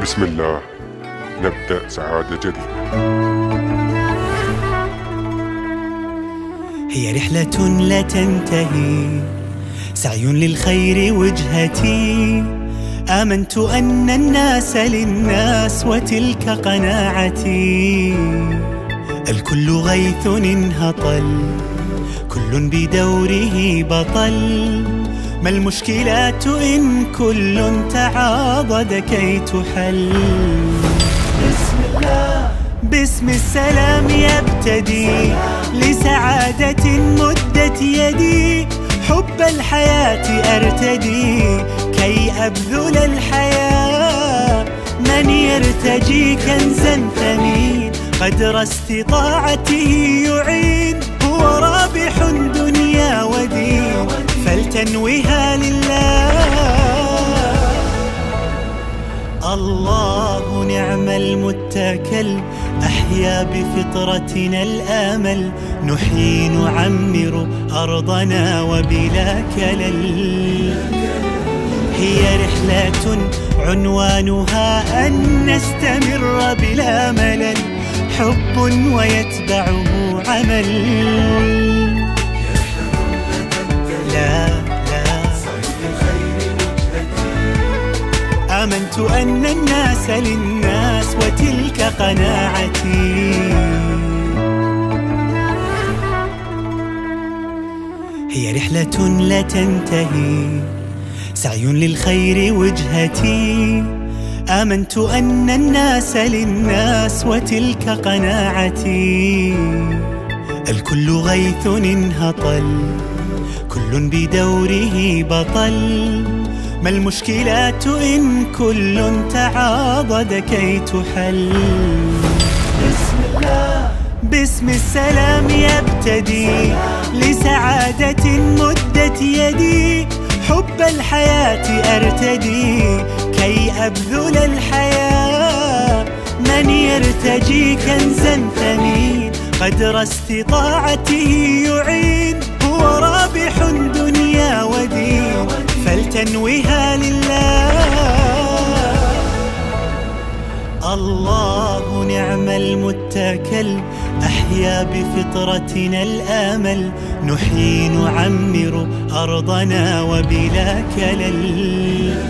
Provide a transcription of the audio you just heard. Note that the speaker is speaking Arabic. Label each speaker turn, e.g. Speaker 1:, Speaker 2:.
Speaker 1: بسم الله، نبدأ سعادة جديدة.
Speaker 2: هي رحلة لا تنتهي، سعي للخير وجهتي. آمنت أن الناس للناس وتلك قناعتي. الكل غيث انهطل، كل بدوره بطل. ما المشكلات إن كل تعاضد كي تحل؟ بسم الله، باسم السلام يبتدي، لسعادة مدت يدي. حب الحياة أرتدي كي أبذل الحياة. من يرتجي كنزا ثمين قدر استطاعته يعين. هو رابح دنيا ودين فلتنوها لله. الله نعم المتكل، أحيا بفطرتنا الآمل. نحيي نعمر أرضنا وبلا كلل. هي رحلة عنوانها أن نستمر بلا ملل. حب ويتبعه عمل. لا آمنت أن الناس للناس وتلك قناعتي. هي رحلة لا تنتهي، سعي للخير وجهتي. آمنت أن الناس للناس وتلك قناعتي. الكل غيث انهطل، كل بدوره بطل. ما المشكلات إن كل تعاضد كي تحل؟ بسم الله، باسم السلام يبتدي، لسعادة مدت يدي. حب الحياة أرتدي كي أبذل الحياة. من يرتجي كنزا ثمين قدر استطاعته يعين. هو رابح دنيا ودين فلتنوها لله. الله نعم المتكل، أحيا بفطرتنا الآمل. نحيي نعمر أرضنا وبلا كلل.